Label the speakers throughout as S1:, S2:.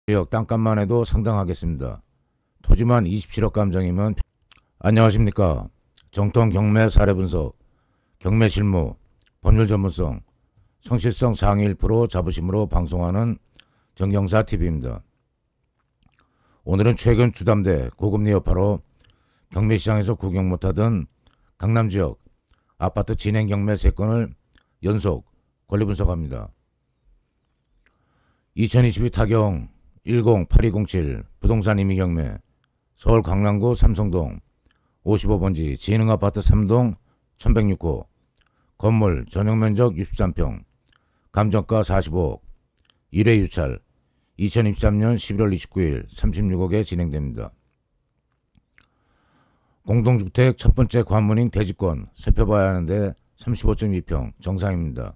S1: 지역 땅값만 해도 상당하겠습니다. 토지만 27억 감정이면. 안녕하십니까. 정통 경매 사례 분석, 경매 실무, 법률 전문성, 성실성 상위 1% 자부심으로 방송하는 정경사TV입니다. 오늘은 최근 주담대 고금리 여파로 경매시장에서 구경 못하던 강남지역 아파트 진행 경매 3건을 연속 권리 분석합니다. 2022 타경 108207 부동산 임의경매 서울 강남구 삼성동 55번지 진흥아파트 3동 1106호 건물 전용면적 63평 감정가 45억 1회 유찰 2023년 11월 29일 36억에 진행됩니다. 공동주택 첫번째 관문인 대지권 살펴봐야 하는데 35.2평 정상입니다.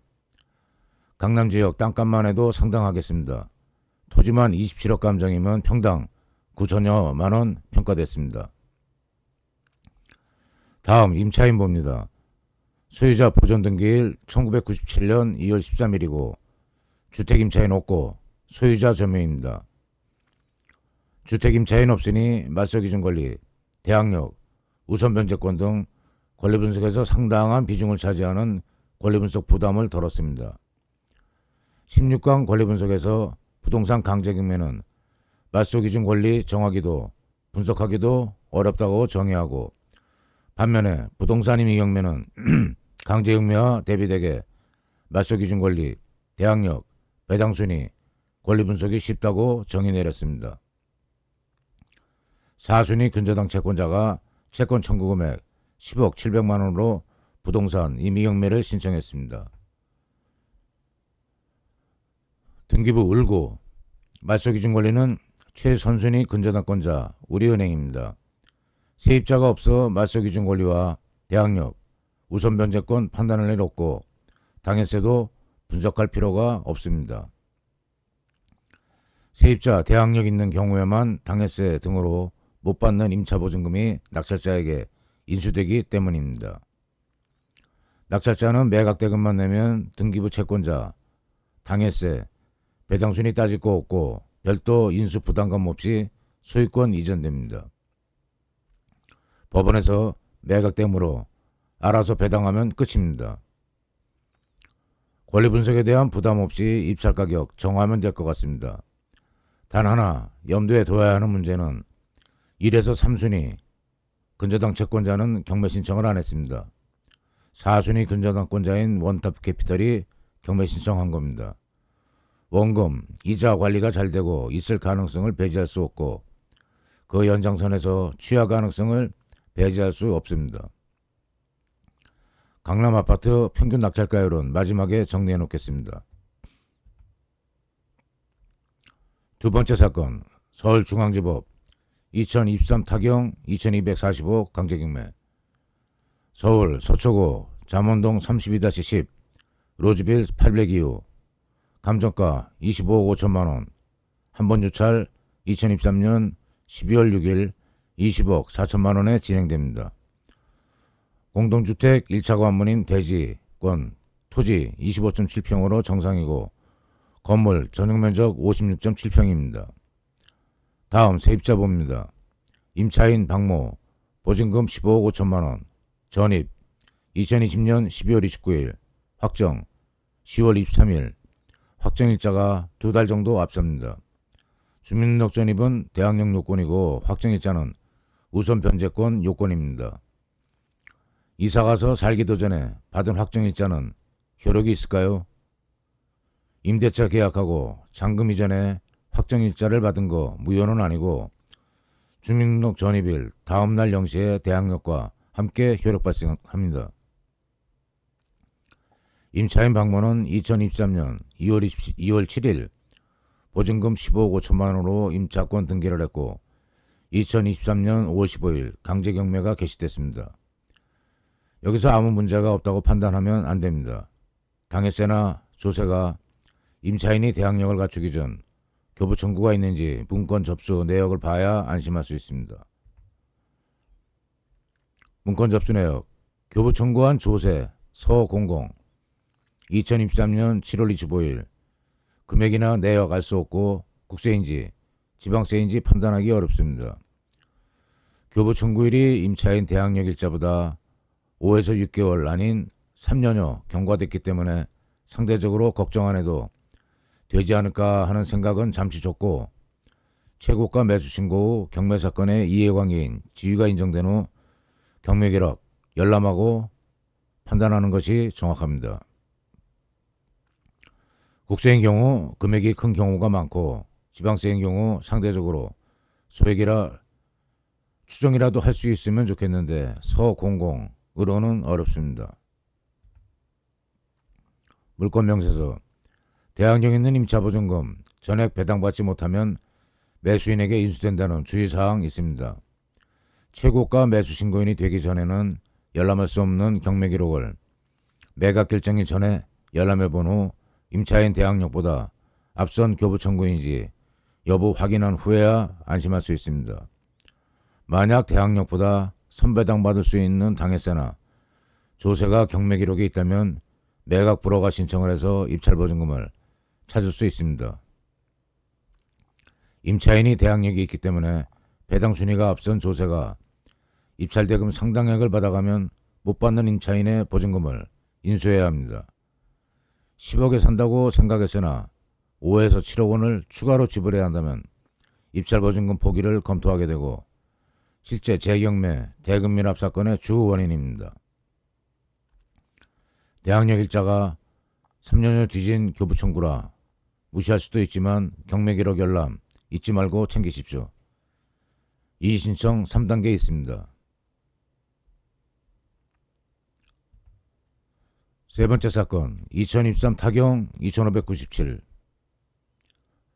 S1: 강남지역 땅값만 해도 상당하겠습니다. 토지만 27억 감정이면 평당 9천여만원 평가됐습니다. 다음 임차인보입니다. 소유자 보존등기일 1997년 2월 13일이고 주택임차인 없고 소유자 점유입니다. 주택임차인 없으니 맞서기준권리, 대항력, 우선변제권 등 권리분석에서 상당한 비중을 차지하는 권리분석 부담을 덜었습니다. 16강 권리분석에서 부동산 강제경매는 맞서기준 권리 정하기도 분석하기도 어렵다고 정의하고, 반면에 부동산 임의경매는 강제경매와 대비되게 맞서기준 권리, 대항력, 배당순위, 권리분석이 쉽다고 정의 내렸습니다. 4순위 근저당 채권자가 채권 청구 금액 10억 700만원으로 부동산 임의경매를 신청했습니다. 등기부 을고 맞서기준 권리는 최선순위 근저당권자 우리은행입니다. 세입자가 없어 맞서기준 권리와 대항력, 우선변제권 판단할 일 없고 당해세도 분석할 필요가 없습니다. 세입자 대항력 있는 경우에만 당해세 등으로 못 받는 임차보증금이 낙찰자에게 인수되기 때문입니다. 낙찰자는 매각대금만 내면 등기부 채권자, 당해세, 배당순위 따질 거 없고 별도 인수 부담감 없이 소유권 이전됩니다. 법원에서 매각대금으로 알아서 배당하면 끝입니다. 권리분석에 대한 부담 없이 입찰가격 정하면 될 것 같습니다. 단 하나 염두에 둬야 하는 문제는 1에서 3순위 근저당 채권자는 경매 신청을 안 했습니다. 4순위 근저당권자인 원탑캐피털이 경매 신청한 겁니다. 원금, 이자 관리가 잘 되고 있을 가능성을 배제할 수 없고 그 연장선에서 취하 가능성을 배제할 수 없습니다. 강남아파트 평균 낙찰가율은 마지막에 정리해 놓겠습니다. 두 번째 사건, 서울중앙지법 2023 타경 2245 강제경매 서울 서초구 잠원동 32-10 로즈빌 802호 감정가 25억 5천만원 한번 유찰 2023년 12월 6일 20억 4천만원에 진행됩니다. 공동주택 1차 관문인 대지권 토지 25.7평으로 정상이고 건물 전용면적 56.7평입니다. 다음 세입자봅니다. 임차인 박모 보증금 15억 5천만원 전입 2020년 12월 29일 확정 10월 23일 확정일자가 2달 정도 앞섭니다. 주민등록 전입은 대항력 요건이고 확정일자는 우선 변제권 요건입니다. 이사가서 살기도 전에 받은 확정일자는 효력이 있을까요? 임대차 계약하고 잔금 이전에 확정일자를 받은 거 무효는 아니고 주민등록 전입일 다음날 0시에 대항력과 함께 효력 발생합니다. 임차인 박모는 2023년 2월 7일 보증금 15억 5천만원으로 임차권 등기를 했고 2023년 5월 15일 강제경매가 개시됐습니다. 여기서 아무 문제가 없다고 판단하면 안됩니다. 당해세나 조세가 임차인이 대항력을 갖추기 전 교부 청구가 있는지 문건 접수 내역을 봐야 안심할 수 있습니다. 문건 접수 내역 교부 청구한 조세 서공공 2023년 7월 25일 금액이나 내역 알 수 없고 국세인지 지방세인지 판단하기 어렵습니다. 교부 청구일이 임차인 대항력 일자보다 5에서 6개월 아닌 3년여 경과됐기 때문에 상대적으로 걱정 안 해도 되지 않을까 하는 생각은 잠시 줬고 최고가 매수 신고 후 경매 사건의 이해관계인 지위가 인정된 후 경매 기록 열람하고 판단하는 것이 정확합니다. 국세인 경우 금액이 큰 경우가 많고 지방세인 경우 상대적으로 소액이라 추정이라도 할 수 있으면 좋겠는데 서공공으로는 어렵습니다. 물건 명세서 대항력 있는 임차 보증금 전액 배당받지 못하면 매수인에게 인수된다는 주의사항 있습니다. 최고가 매수 신고인이 되기 전에는 열람할 수 없는 경매 기록을 매각 결정일 전에 열람해 본 후 임차인 대항력보다 앞선 교부 청구인지 여부 확인한 후에야 안심할 수 있습니다. 만약 대항력보다 선배당 받을 수 있는 당해세나 조세가 경매 기록에 있다면 매각 불허가 신청을 해서 입찰보증금을 찾을 수 있습니다. 임차인이 대항력이 있기 때문에 배당 순위가 앞선 조세가 입찰대금 상당액을 받아가면 못 받는 임차인의 보증금을 인수해야 합니다. 10억에 산다고 생각했으나 5에서 7억 원을 추가로 지불해야 한다면 입찰보증금 포기를 검토하게 되고 실제 재경매, 대금 밀합 사건의 주 원인입니다. 대항력 일자가 3년여 뒤진 교부 청구라 무시할 수도 있지만 경매 기록 열람 잊지 말고 챙기십시오. 이의 신청 3단계 있습니다. 세 번째 사건 2023 타경 2597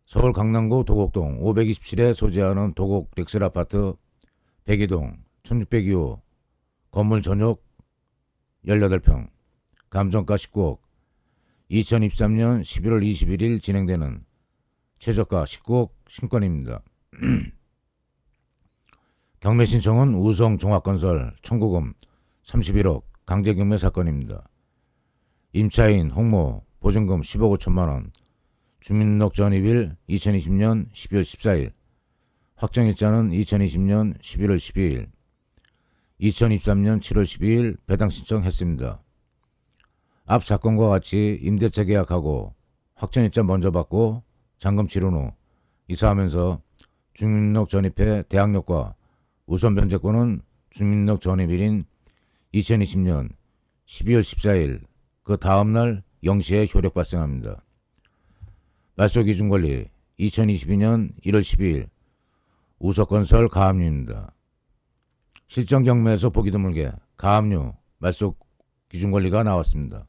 S1: 서울 강남구 도곡동 527에 소재하는 도곡 렉셀 아파트 102동 1602호 건물 전용 18평 감정가 19억 2023년 11월 21일 진행되는 최저가 19억 신건입니다. 경매 신청은 우성종합건설 청구금 31억 강제경매 사건입니다. 임차인 홍모 보증금 10억 5천만원 주민등록 전입일 2020년 12월 14일 확정일자는 2020년 11월 12일 2023년 7월 12일 배당 신청했습니다. 앞 사건과 같이 임대차 계약하고 확정일자 먼저 받고 잔금 치른 후 이사하면서 주민등록 전입해 대항력과 우선 변제권은 주민등록 전입일인 2020년 12월 14일 그 다음날 0시에 효력 발생합니다. 말소기준권리 2022년 1월 12일 우석건설 가압류입니다. 실전 경매에서 보기 드물게 가압류 말소기준권리가 나왔습니다.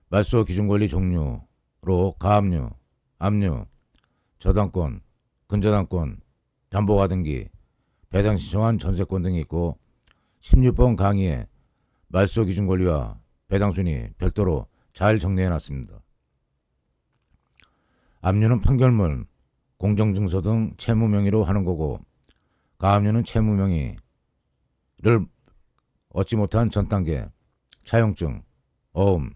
S1: 말소기준권리 종류로 가압류, 압류, 저당권, 근저당권, 담보가등기, 배당 신청한 전세권 등이 있고 16번 강의에 말소기준권리와 배당순위 별도로 잘 정리해놨습니다. 압류는 판결문, 공정증서 등 채무명의로 하는 거고 가압류는 채무명의를 얻지 못한 전단계, 차용증, 어음,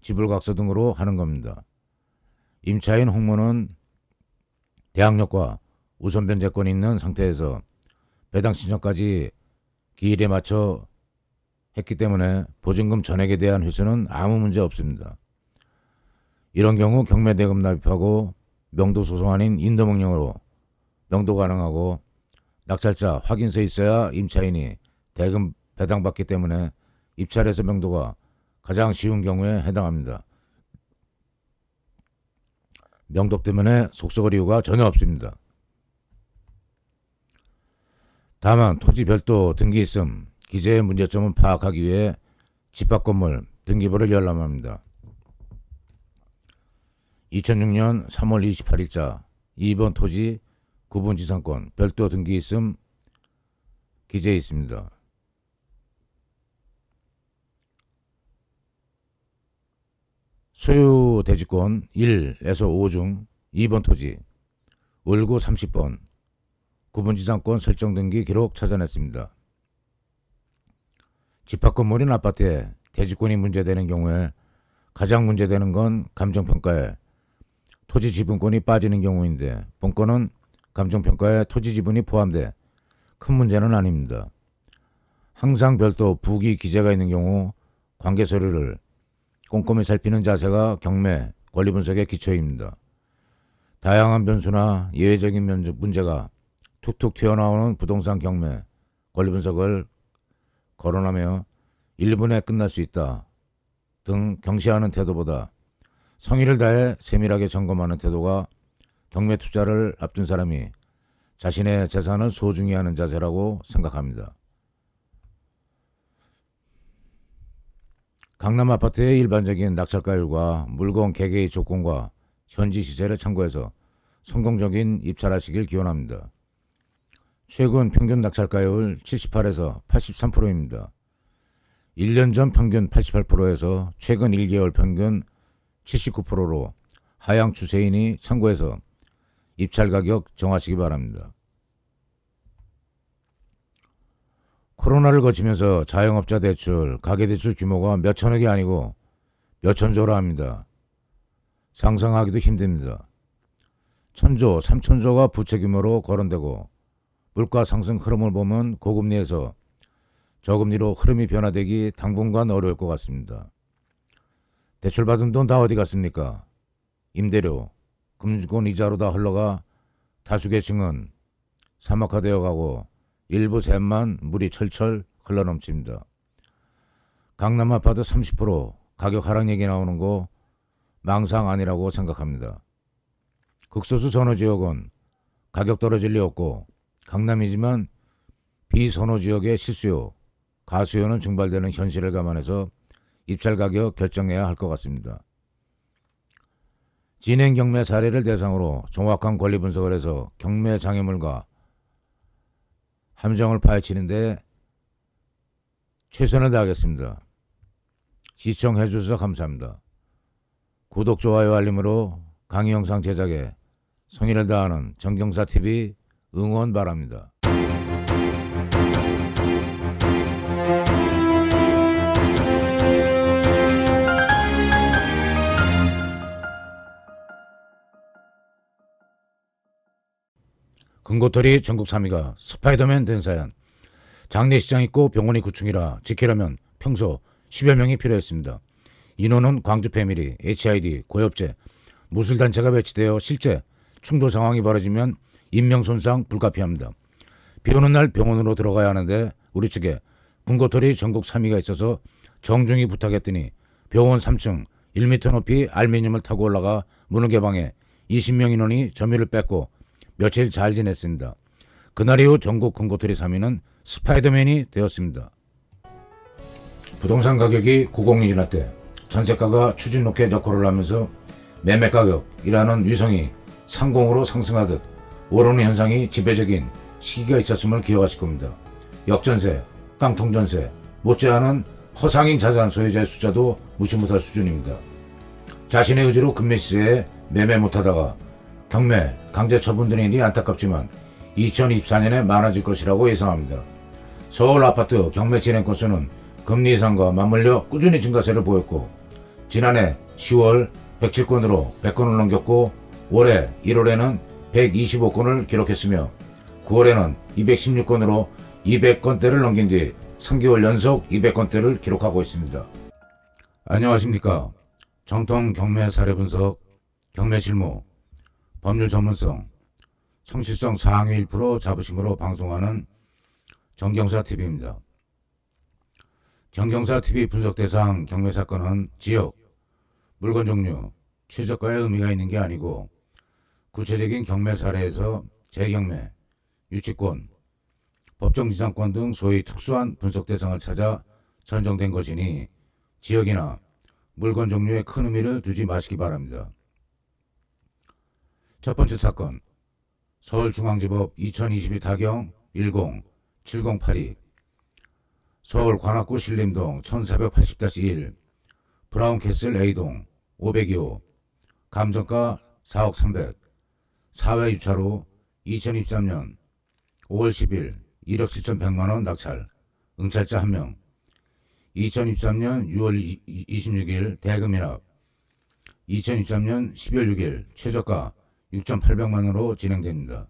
S1: 지불각서 등으로 하는 겁니다. 임차인 홍모는 대항력과 우선변제권이 있는 상태에서 배당 신청까지 기일에 맞춰 했기 때문에 보증금 전액에 대한 회수는 아무 문제 없습니다. 이런 경우 경매대금 납입하고 명도 소송 아닌 인도명령으로 명도 가능하고 낙찰자 확인서 있어야 임차인이 대금 배당받기 때문에 입찰에서 명도가 가장 쉬운 경우에 해당합니다. 명도 때문에 속속을 이유가 전혀 없습니다. 다만 토지 별도 등기 있음 기재의 문제점을 파악하기 위해 집합건물 등기부를 열람합니다. 2006년 3월 28일자 2번 토지 구분지상권 별도 등기 있음 기재에 있습니다. 소유 대지권 1에서 5 중 2번 토지 을구 30번 구분지상권 설정 등기 기록 찾아냈습니다. 집합 건물인 아파트에 대지권이 문제되는 경우에 가장 문제되는 건 감정평가에 토지 지분권이 빠지는 경우인데, 본건은 감정평가에 토지 지분이 포함돼 큰 문제는 아닙니다. 항상 별도 부기 기재가 있는 경우 관계 서류를 꼼꼼히 살피는 자세가 경매 권리 분석의 기초입니다. 다양한 변수나 예외적인 문제가 툭툭 튀어나오는 부동산 경매 권리 분석을 거론하며 1분에 끝날 수 있다 등 경시하는 태도보다 성의를 다해 세밀하게 점검하는 태도가 경매 투자를 앞둔 사람이 자신의 재산을 소중히 하는 자세라고 생각합니다. 강남 아파트의 일반적인 낙찰가율과 물건 개개의 조건과 현지 시세를 참고해서 성공적인 입찰하시길 기원합니다. 최근 평균 낙찰가율 78에서 83%입니다. 1년 전 평균 88%에서 최근 1개월 평균 79%로 하향 추세이니 참고해서 입찰 가격 정하시기 바랍니다. 코로나를 거치면서 자영업자 대출, 가계대출 규모가 몇천억이 아니고 몇천조라 합니다. 상상하기도 힘듭니다. 천조, 삼천조가 부채 규모로 거론되고 물가 상승 흐름을 보면 고금리에서 저금리로 흐름이 변화되기 당분간 어려울 것 같습니다. 대출받은 돈 다 어디 갔습니까? 임대료, 금융권 이자로 다 흘러가 다수계층은 사막화되어 가고 일부 셋만 물이 철철 흘러넘칩니다. 강남 아파트 30% 가격 하락 얘기 나오는 거 망상 아니라고 생각합니다. 극소수 선호지역은 가격 떨어질 리 없고 강남이지만 비선호지역의 실수요, 가수요는 증발되는 현실을 감안해서 입찰 가격 결정해야 할 것 같습니다. 진행 경매 사례를 대상으로 정확한 권리 분석을 해서 경매 장애물과 함정을 파헤치는데 최선을 다하겠습니다. 시청해 주셔서 감사합니다. 구독, 좋아요, 알림으로 강의 영상 제작에 성의를 다하는 정경사TV 응원 바랍니다. 금고털이 전국 3위가 스파이더맨 된 사연. 장례시장 있고 병원이 9층이라 지키려면 평소 10여 명이 필요했습니다. 인원은 광주 패밀리, HID, 고엽제, 무술단체가 배치되어 실제 충돌 상황이 벌어지면 인명손상 불가피합니다. 비오는 날 병원으로 들어가야 하는데 우리 측에 금고털이 전국 3위가 있어서 정중히 부탁했더니 병원 3층 1m 높이 알루미늄을 타고 올라가 문을 개방해 20명 인원이 점유를 뺏고 며칠 잘 지냈습니다. 그날 이후 전국 금고털이 3위는 스파이더맨이 되었습니다. 부동산 가격이 고공이 지날 때 전세가가 추진 로켓 역할을 하면서 매매가격이라는 위성이 상공으로 상승하듯 오르는 현상이 지배적인 시기가 있었음을 기억하실 겁니다. 역전세, 깡통전세, 못지않은 허상인 자산 소유자의 숫자도 무시 못할 수준입니다. 자신의 의지로 금매시세에 매매 못하다가 경매, 강제 처분되는 일이 안타깝지만 2024년에 많아질 것이라고 예상합니다. 서울 아파트 경매 진행 건수는 금리 인상과 맞물려 꾸준히 증가세를 보였고 지난해 10월 107건으로 100건을 넘겼고 올해 1월에는 125건을 기록했으며 9월에는 216건으로 200건대를 넘긴 뒤 3개월 연속 200건대를 기록하고 있습니다. 안녕하십니까. 정통 경매 사례 분석, 경매 실무, 법률 전문성, 성실성 상위 1% 자부심으로 방송하는 정경사TV입니다. 정경사TV 분석 대상 경매 사건은 지역, 물건 종류, 최저가의 의미가 있는 게 아니고 구체적인 경매 사례에서 재경매, 유치권, 법정지상권 등 소위 특수한 분석 대상을 찾아 선정된 것이니 지역이나 물건 종류에 큰 의미를 두지 마시기 바랍니다. 첫 번째 사건, 서울중앙지법 2022 타경 10-7082 서울 관악구 신림동 1480-1 브라운캐슬 A동 502호 감정가 4억 300 사회 유찰 후 2023년 5월 10일 1억 7,100만원 낙찰 응찰자 1명 2023년 6월 26일 대금인합, 2023년 12월 6일 최저가 6,800만원으로 진행됩니다.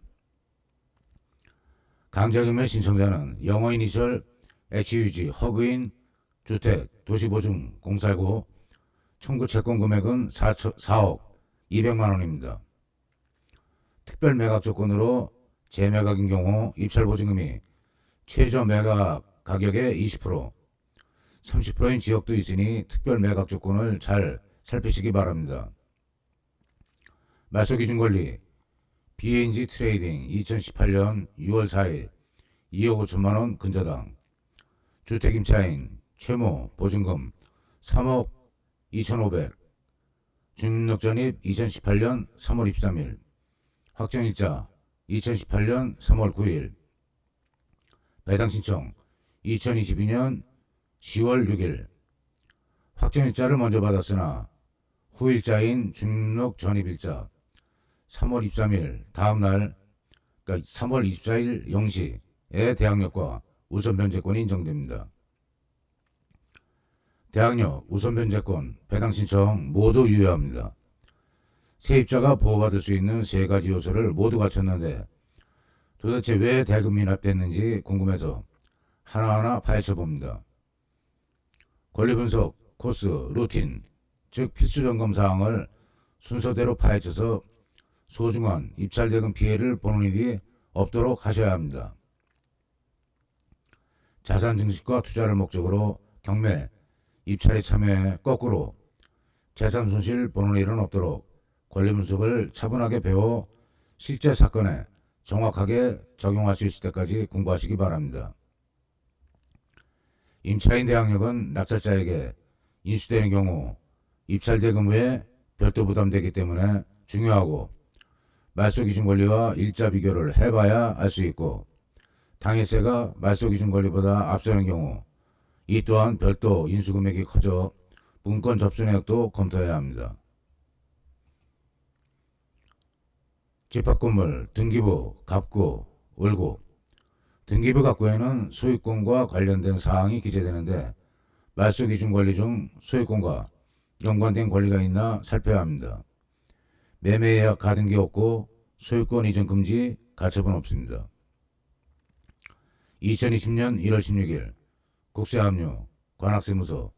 S1: 강제금의 신청자는 영어 이니셜 HUG 허그인 주택 도시보증 공사고 청구 채권 금액은 4억 200만원입니다. 특별 매각 조건으로 재매각인 경우 입찰 보증금이 최저 매각 가격의 20%, 30%인 지역도 있으니 특별 매각 조건을 잘 살피시기 바랍니다. 말소기준권리 BNG 트레이딩 2018년 6월 4일 2억 5천만원 근저당, 주택임차인 최모 보증금 3억 2,500, 주민등록 전입 2018년 3월 23일, 확정일자 2018년 3월 9일, 배당신청 2022년 10월 6일, 확정일자를 먼저 받았으나 후일자인 주민등록 전입일자 3월 23일 다음날, 그러니까 3월 24일 0시에 대항력과 우선변제권이 인정됩니다. 대항력, 우선변제권, 배당신청 모두 유효합니다. 세입자가 보호받을 수 있는 세 가지 요소를 모두 갖췄는데 도대체 왜 대금 미납됐는지 궁금해서 하나하나 파헤쳐봅니다. 권리분석, 코스, 루틴, 즉 필수점검 사항을 순서대로 파헤쳐서 소중한 입찰대금 피해를 보는 일이 없도록 하셔야 합니다. 자산 증식과 투자를 목적으로 경매, 입찰에 참여해 거꾸로 재산 손실 보는 일은 없도록 권리분석을 차분하게 배워 실제 사건에 정확하게 적용할 수 있을 때까지 공부하시기 바랍니다. 임차인 대항력은 낙찰자에게 인수되는 경우 입찰대금 외에 별도 부담되기 때문에 중요하고 말소기준권리와 일자 비교를 해봐야 알 수 있고, 당해세가 말소기준권리보다 앞서는 경우 이 또한 별도 인수금액이 커져 문건 접수 내역도 검토해야 합니다. 집합건물, 등기부, 갑구, 월고. 등기부 갑구에는 소유권과 관련된 사항이 기재되는데 말소기준권리 중 소유권과 연관된 권리가 있나 살펴야 합니다. 매매예약 가등기 없고 소유권 이전 금지 가처분 없습니다. 2020년 1월 16일 국세압류, 관악세무서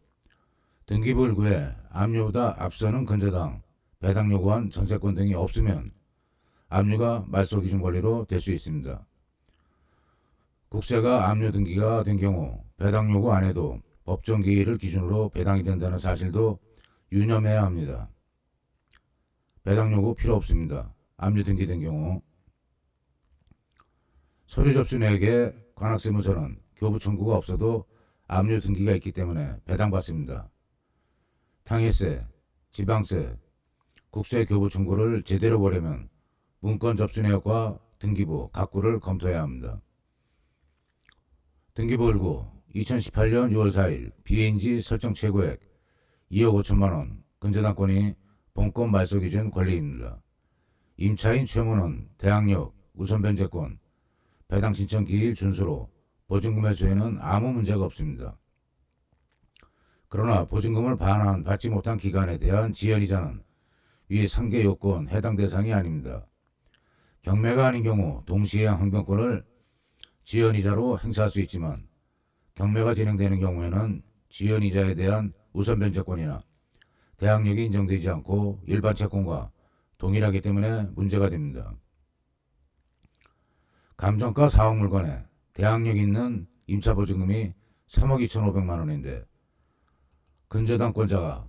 S1: 등기부를 구해 압류보다 앞서는 근저당, 배당 요구한 전세권 등이 없으면 압류가 말소기준권리로 될 수 있습니다. 국세가 압류 등기가 된 경우 배당 요구 안 해도 법정기일을 기준으로 배당이 된다는 사실도 유념해야 합니다. 배당 요구 필요 없습니다. 압류 등기된 경우. 서류 접수 내역에 관악세무서는 교부 청구가 없어도 압류 등기가 있기 때문에 배당받습니다. 당해세, 지방세, 국세 교부 청구를 제대로 보려면 문건 접수 내역과 등기부, 갑구를 검토해야 합니다. 등기부 월고 2018년 6월 4일 BNG 설정 최고액 2억 5천만원 근저당권이 본권 말소기준 권리입니다. 임차인 최모는 대항력, 우선변제권, 배당신청 기일 준수로 보증금 회수에는 아무 문제가 없습니다. 그러나 보증금을 반환 받지 못한 기간에 대한 지연이자는 위 상계 요건 해당 대상이 아닙니다. 경매가 아닌 경우 동시에 항변권을 지연이자로 행사할 수 있지만 경매가 진행되는 경우에는 지연이자에 대한 우선변제권이나 대항력이 인정되지 않고 일반 채권과 동일하기 때문에 문제가 됩니다. 감정가 4억 물건에 대항력 있는 임차보증금이 3억 2,500만원인데 근저당권자가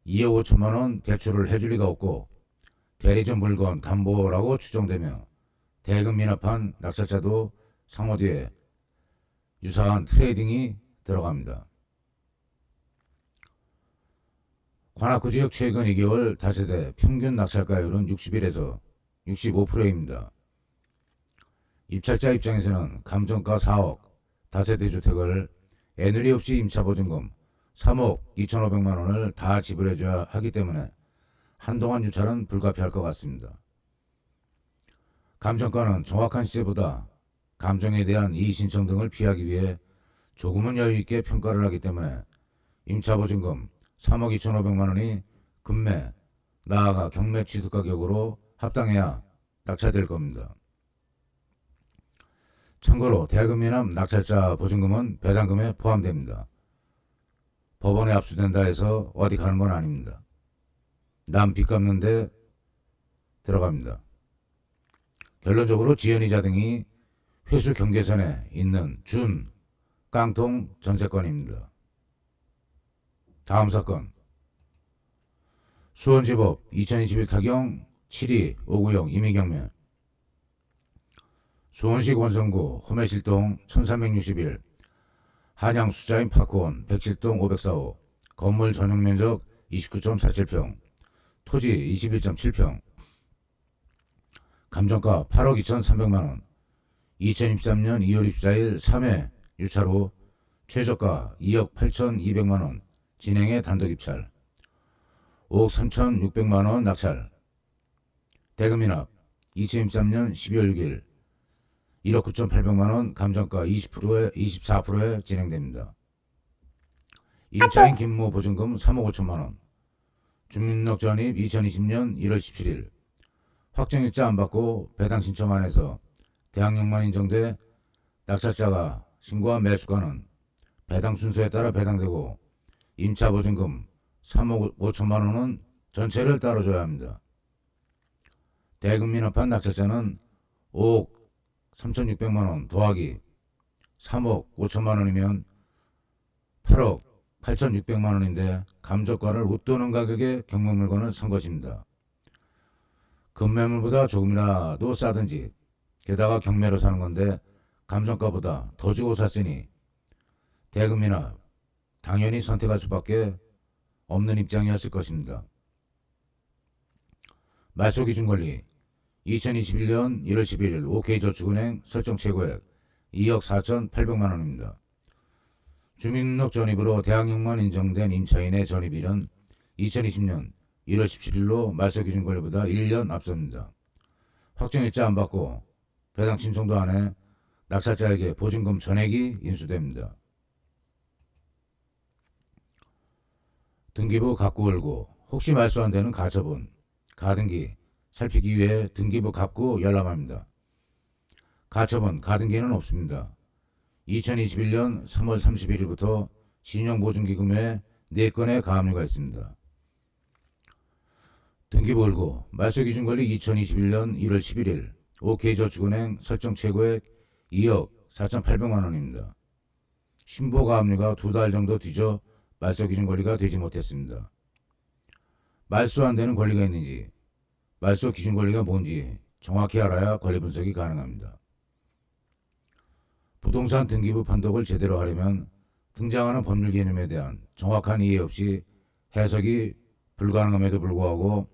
S1: 2억 5천만원 대출을 해줄 리가 없고 대리점 물건 담보라고 추정되며 대금 미납한 낙찰자도 상호 뒤에 유사한 트레이딩이 들어갑니다. 관악구지역 최근 2개월 다세대 평균 낙찰가율은 61에서 65%입니다. 입찰자 입장에서는 감정가 4억 다세대 주택을 애누리 없이 임차보증금 3억 2,500만원을 다 지불해줘야 하기 때문에 한동안 유찰은 불가피할 것 같습니다. 감정가는 정확한 시세보다 감정에 대한 이의신청 등을 피하기 위해 조금은 여유있게 평가를 하기 때문에 임차보증금 3억 2,500만원이 금매, 나아가 경매 취득가격으로 합당해야 낙찰될 겁니다. 참고로 대금이나 낙찰자 보증금은 배당금에 포함됩니다. 법원에 압수된다 해서 어디 가는 건 아닙니다. 남 빚 갚는데 들어갑니다. 결론적으로 지연이자 등이 회수 경계선에 있는 준, 깡통 전세권입니다. 다음 사건 수원지법 2021 타경 72-590 임의경매. 수원시 권성구 호매실동 1361 한양 수자인 파크원 107동 545 건물 전용면적 29.47평 토지 21.7평 감정가 8억 2,300만원 2023년 2월 24일 3회 유찰 후 최저가 2억 8,200만원 진행해 단독 입찰 5억 3,600만원 낙찰 대금인합 2023년 12월 6일 1억 9,800만원 감정가 24%에 진행됩니다. 임차인 김모 보증금 3억 5천만원 주민등록 전입 2020년 1월 17일 확정일자 안받고 배당 신청 안해서 대항력만 인정돼 낙찰자가 신고한 매수가는 배당 순서에 따라 배당되고 임차 보증금 3억 5천만원은 전체를 따로 줘야 합니다. 대금 미납한 낙찰자는 5억 3,600만원 더하기 3억 5천만원이면 8억 8,600만원인데 감정가를 웃도는 가격에 경매물건을 산 것입니다. 금매물보다 조금이라도 싸든지 게다가 경매로 사는 건데 감정가보다 더 주고 샀으니 대금이나 당연히 선택할 수밖에 없는 입장이었을 것입니다. 말소기준권리 2021년 1월 11일 OK저축은행 설정 최고액 2억 4,800만원입니다. 주민등록 전입으로 대항력만 인정된 임차인의 전입일은 2020년 1월 17일로 말소기준권리보다 1년 앞섭니다. 확정일자 안받고 배당 신청도 안해 낙찰자에게 보증금 전액이 인수됩니다. 등기부 갑구 걸고 혹시 말소 안되는 가처분, 가등기 살피기 위해 등기부 갑구 열람합니다. 가처분, 가등기는 없습니다. 2021년 3월 31일부터 신용보증기금에 4건의 가압류가 있습니다. 등기부 걸고 말소기준권리 2021년 1월 11일 OK저축은행 설정 최고액 2억 4,800만원입니다. 신보가압류가 2달 정도 뒤져 말소기준권리가 되지 못했습니다. 말소 안되는 권리가 있는지 말소기준권리가 뭔지 정확히 알아야 권리 분석이 가능합니다. 부동산 등기부 판독을 제대로 하려면 등장하는 법률 개념에 대한 정확한 이해 없이 해석이 불가능함에도 불구하고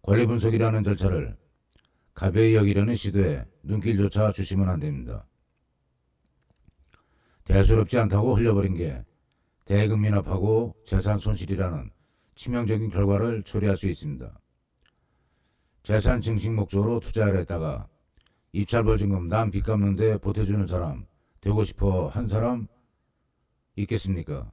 S1: 권리 분석이라는 절차를 가벼이 여기려는 시도에 눈길조차 주시면 안됩니다. 대수롭지 않다고 흘려버린 게 대금 미납하고 재산 손실이라는 치명적인 결과를 초래할 수 있습니다. 재산 증식 목적으로 투자를 했다가 입찰보증금 남 빚 갚는데 보태주는 사람 되고 싶어 한 사람 있겠습니까?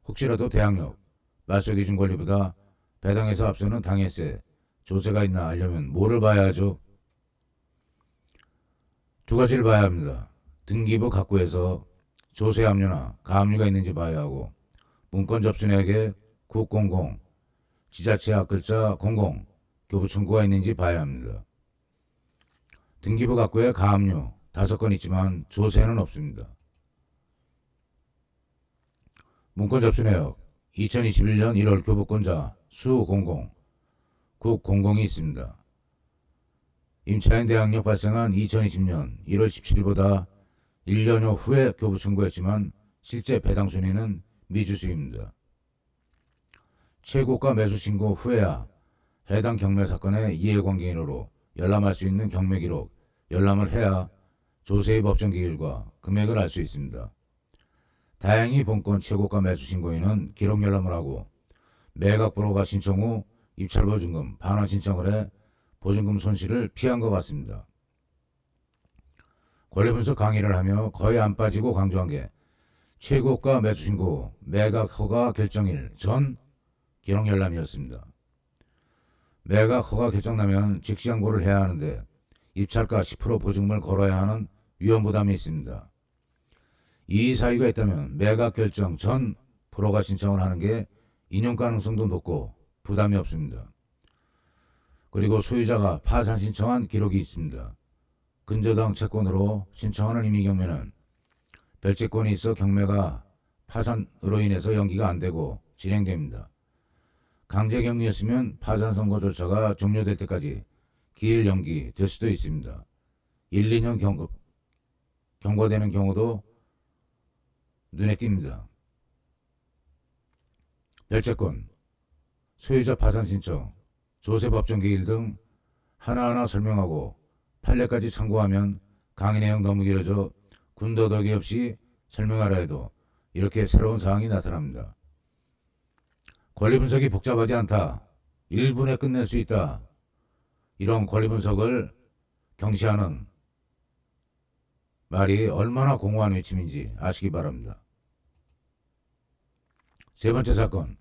S1: 혹시라도 대항력, 말소기준권리보다 배당에서 앞서는 당해세, 조세가 있나 알려면 뭐를 봐야 하죠? 두 가지를 봐야 합니다. 등기부 갑구에서 조세 압류나 가압류가 있는지 봐야 하고 문건 접수내역에 국00, 지자체 앞글자 00, 교부 청구가 있는지 봐야 합니다. 등기부 갑구에 가압류 5건 있지만 조세는 없습니다. 문건 접수내역 2021년 1월 교부권자 수 00, 국 00이 있습니다. 임차인 대항력 발생한 2020년 1월 17일보다 1년여 후에 교부 청구했지만 실제 배당 순위는 미주수입니다. 최고가 매수 신고 후에야 해당 경매 사건의 이해관계인으로 열람할 수 있는 경매 기록, 열람을 해야 조세의 법정 기일과 금액을 알 수 있습니다. 다행히 본건 최고가 매수 신고인은 기록 열람을 하고 매각번호가 신청 후 입찰보증금 반환 신청을 해 보증금 손실을 피한 것 같습니다. 권리분석 강의를 하며 거의 안 빠지고 강조한 게 최고가 매수 신고 매각 허가 결정일 전 기록 열람이었습니다. 매각 허가 결정나면 즉시 항고를 해야 하는데 입찰가 10% 보증금을 걸어야 하는 위험 부담이 있습니다. 이 사유가 있다면 매각 결정 전 불허가 신청을 하는 게 인용 가능성도 높고 부담이 없습니다. 그리고 소유자가 파산 신청한 기록이 있습니다. 근저당 채권으로 신청하는 임의 경매는 별채권이 있어 경매가 파산으로 인해서 연기가 안되고 진행됩니다. 강제격리였으면 파산 선고 절차가 종료될 때까지 기일 연기될 수도 있습니다. 1, 2년 경과되는 경우도 눈에 띕니다. 별채권, 소유자 파산 신청, 조세 법정 기일 등 하나하나 설명하고 판례까지 참고하면 강의 내용 너무 길어져 군더더기 없이 설명하라 해도 이렇게 새로운 사항이 나타납니다. 권리 분석이 복잡하지 않다. 1분에 끝낼 수 있다. 이런 권리 분석을 경시하는 말이 얼마나 공허한 외침인지 아시기 바랍니다. 세 번째 사건,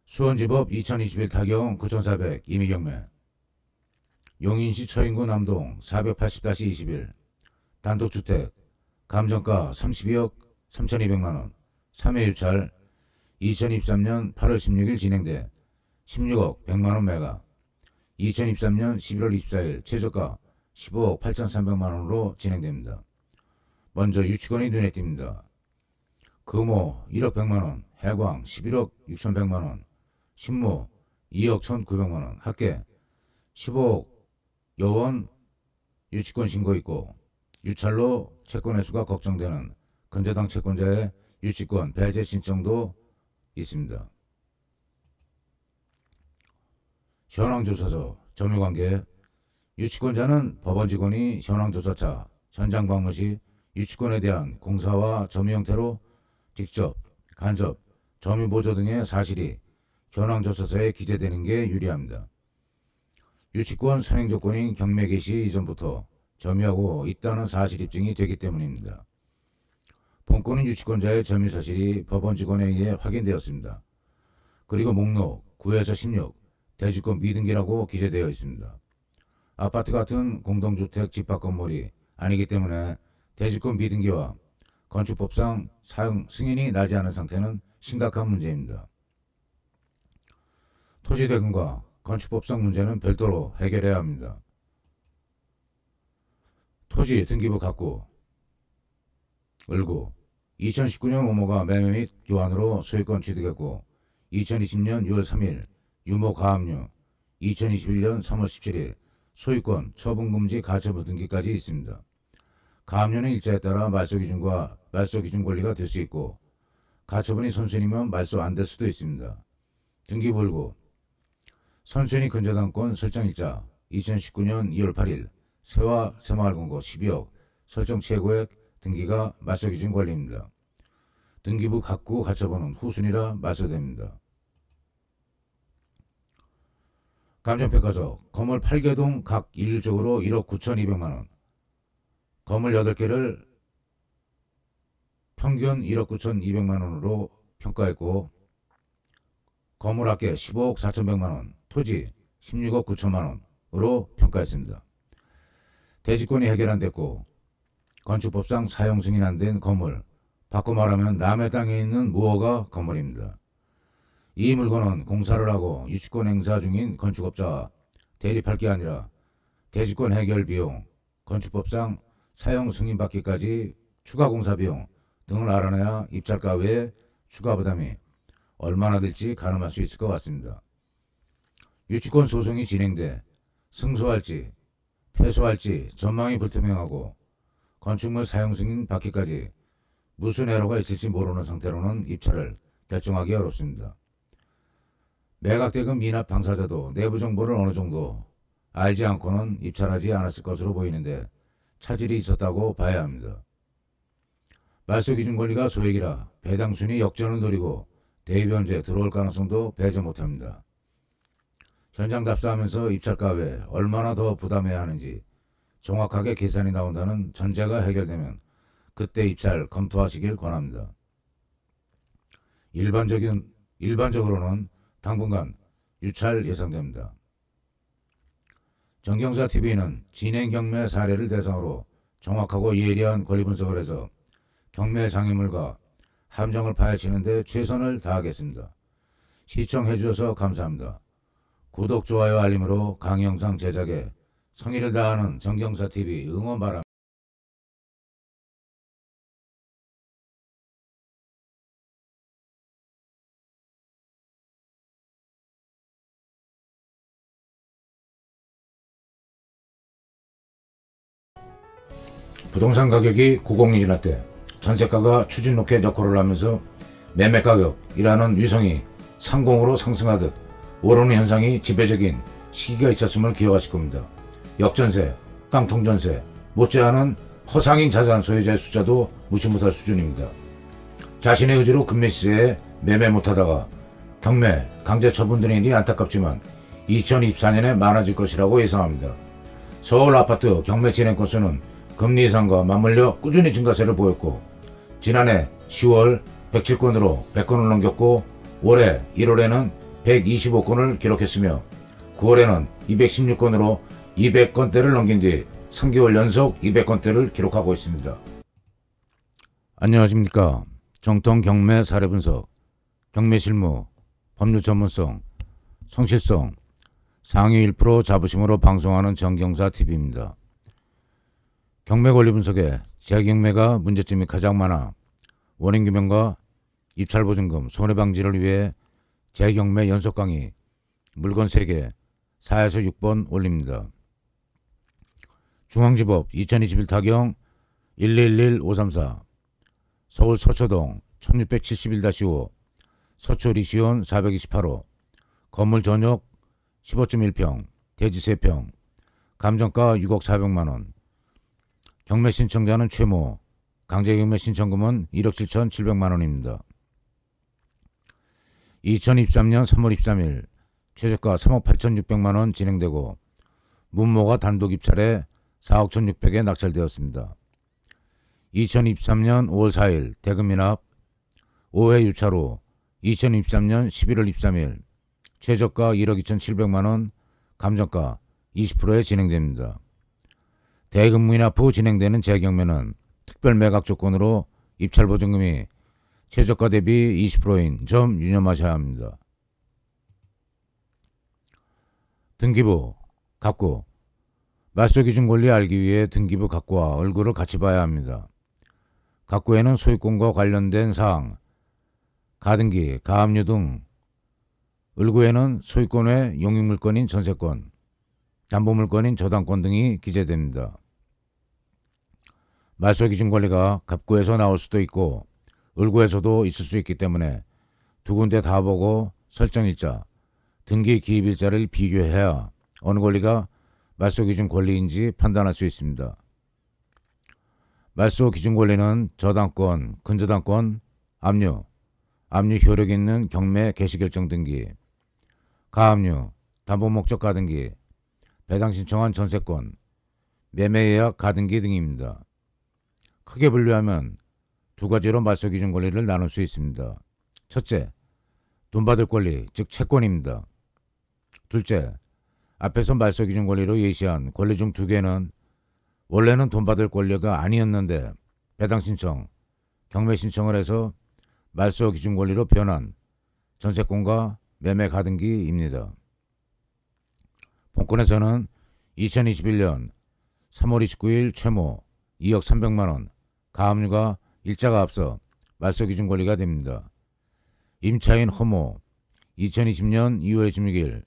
S1: 수원지법 2021 타경 9400 임의경매, 용인시 처인구 남동 480-21 단독주택 감정가 32억 3200만원 3회 유찰 2023년 8월 16일 진행돼 16억 100만원 매각, 2023년 11월 24일 최저가 15억 8300만원으로 진행됩니다. 먼저 유치권이 눈에 띕니다. 금호 1억 100만원, 해광 11억 6100만원, 신무 2억 1900만원, 합계 15억 여원 유치권 신고 있고 유찰로 채권 회수가 걱정되는 근저당 채권자의 유치권 배제 신청도 있습니다. 현황조사서 점유관계, 유치권자는 법원 직원이 현황조사차 현장 방문 시 유치권에 대한 공사와 점유 형태로 직접, 간접, 점유보조 등의 사실이 현황조사서에 기재되는 게 유리합니다. 유치권 선행조건인 경매 개시 이전부터 점유하고 있다는 사실 입증이 되기 때문입니다. 본건은 유치권자의 점유 사실이 법원 직원에 의해 확인되었습니다. 그리고 목록 9에서 16 대주권 미등기라고 기재되어 있습니다. 아파트 같은 공동주택 집합 건물이 아니기 때문에 대주권 미등기와 건축법상 사용 승인이 나지 않은 상태는 심각한 문제입니다. 토지대금과 건축법상 문제는 별도로 해결해야 합니다. 토지 등기부 각구, 을구 2019년 5모가 매매 및 교환으로 소유권 취득했고 2020년 6월 3일 유모 가압류, 2021년 3월 17일 소유권 처분금지 가처분 등기까지 있습니다. 가압류는 일자에 따라 말소기준과 말소기준 권리가 될 수 있고 가처분이 선순위면 말소 안 될 수도 있습니다. 등기부 을구 선순위 근저당권 설정일자 2019년 2월 8일 세와 새마을금고 12억 설정 최고액 등기가 말소기준 권리입니다. 등기부 각구 가처분은 후순위라 말소됩니다. 감정평가서 건물 8개동 각 일률적으로 1억 9200만원, 건물 8개를 평균 1억 9200만원으로 평가했고 건물 합계 15억 4100만원, 토지 16억 9천만원으로 평가했습니다. 대지권이 해결 안됐고 건축법상 사용 승인 안된 건물, 바꿔 말하면 남의 땅에 있는 무허가 건물입니다. 이 물건은 공사를 하고 유치권 행사 중인 건축업자와 대립할 게 아니라 대지권 해결 비용, 건축법상 사용 승인 받기까지 추가 공사 비용 등을 알아내야 입찰가 외에 추가 부담이 얼마나 될지 가늠할 수 있을 것 같습니다. 유치권 소송이 진행돼 승소할지 패소할지 전망이 불투명하고 건축물 사용 승인 받기까지 무슨 애로가 있을지 모르는 상태로는 입찰을 결정하기 어렵습니다. 매각대금 미납 당사자도 내부 정보를 어느 정도 알지 않고는 입찰하지 않았을 것으로 보이는데 차질이 있었다고 봐야 합니다. 말소기준 권리가 소액이라 배당순위 역전을 노리고 대입변제 들어올 가능성도 배제 못합니다. 현장 답사하면서 입찰가 외에 얼마나 더 부담해야 하는지 정확하게 계산이 나온다는 전제가 해결되면 그때 입찰 검토하시길 권합니다. 일반적으로는 당분간 유찰 예상됩니다. 정경사TV는 진행 경매 사례를 대상으로 정확하고 예리한 권리 분석을 해서 경매 장애물과 함정을 파헤치는 데 최선을 다하겠습니다. 시청해 주셔서 감사합니다. 구독, 좋아요, 알림으로 강의영상 제작에 성의를 다하는 정경사TV 응원 바랍니다. 부동산 가격이 고공이 지날 때 전세가가 추진 로켓 역할을 하면서 매매가격이라는 위성이 상공으로 상승하듯 오르는 현상이 지배적인 시기가 있었음을 기억하실 겁니다. 역전세, 깡통전세, 못지않은 허상인 자산 소유자의 숫자도 무시 못할 수준입니다. 자신의 의지로 급매 시세에 매매 못하다가 경매, 강제 처분되는 일이 안타깝지만 2024년에 많아질 것이라고 예상합니다. 서울 아파트 경매 진행 건수는 금리 인상과 맞물려 꾸준히 증가세를 보였고 지난해 10월 107건으로 100건을 넘겼고 올해 1월에는 125건을 기록했으며 9월에는 216건으로 200건대를 넘긴 뒤 3개월 연속 200건대를 기록하고 있습니다. 안녕하십니까. 정통 경매 사례 분석, 경매 실무, 법률 전문성, 성실성, 상위 1% 자부심으로 방송하는 정경사TV입니다. 경매 권리 분석에 재경매가 문제점이 가장 많아 원인 규명과 입찰보증금 손해방지를 위해 재경매 연속 강의 물건 3개 4에서 6번 올립니다. 중앙지법 2021 타경 111-534 서울 서초동 1671-5 서초 리시온 428호 건물 전역 15.1평 대지 3평 감정가 6억 4백만원 경매 신청자는 최모 강제경매 신청금은 1억 7,700만원입니다. 2023년 3월 23일 최저가 3억 8,600만원 진행되고 문모가 단독 입찰에 4억 1,600에 낙찰되었습니다. 2023년 5월 4일 대금미납 5회 유찰 후 2023년 11월 23일 최저가 1억 2,700만원 감정가 20%에 진행됩니다. 대금미납 후 진행되는 재경매는 특별 매각 조건으로 입찰 보증금이 최저가 대비 20%인 점 유념하셔야 합니다. 등기부, 갑구, 말소 기준 권리 알기 위해 등기부 갑구와 얼굴을 같이 봐야 합니다. 갑구에는 소유권과 관련된 사항, 가등기, 가압류 등, 을구에는 소유권 외 용익물건인 전세권, 담보물건인 저당권 등이 기재됩니다. 말소 기준 권리가 갑구에서 나올 수도 있고 을구에서도 있을 수 있기 때문에 두 군데 다 보고 설정일자, 등기 기입일자를 비교해야 어느 권리가 말소 기준 권리인지 판단할 수 있습니다. 말소 기준 권리는 저당권, 근저당권, 압류, 압류 효력 있는 경매 개시결정 등기, 가압류, 담보목적 가등기, 배당 신청한 전세권, 매매예약 가등기 등입니다. 크게 분류하면 두 가지로 말소 기준 권리를 나눌 수 있습니다. 첫째, 돈 받을 권리, 즉 채권입니다. 둘째, 앞에서 말소 기준 권리로 예시한 권리 중 두 개는 원래는 돈 받을 권리가 아니었는데 배당 신청, 경매 신청을 해서 말소 기준 권리로 변한 전세권과 매매 가등기입니다. 본건에서는 2021년 3월 29일 최모 2억 3백만원 가압류가 일자가 앞서 말소 기준 권리가 됩니다. 임차인 허모 2020년 2월 16일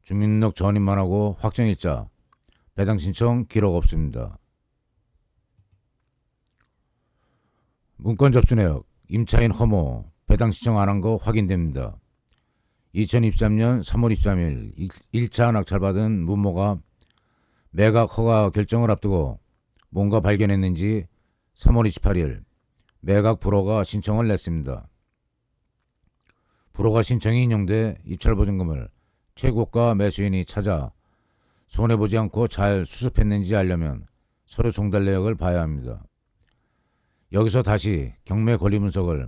S1: 주민등록 전입만 하고 확정일자 배당 신청 기록 없습니다. 문건 접수 내역 임차인 허모 배당 신청 안 한 거 확인됩니다. 2023년 3월 23일 1차 낙찰받은 문모가 매각 허가 결정을 앞두고 뭔가 발견했는지 3월 28일 매각 불허가 신청을 냈습니다. 불허가 신청이 인용돼 입찰보증금을 최고가 매수인이 찾아 손해보지 않고 잘 수습했는지 알려면 서류 종달 내역을 봐야 합니다. 여기서 다시 경매 권리 분석을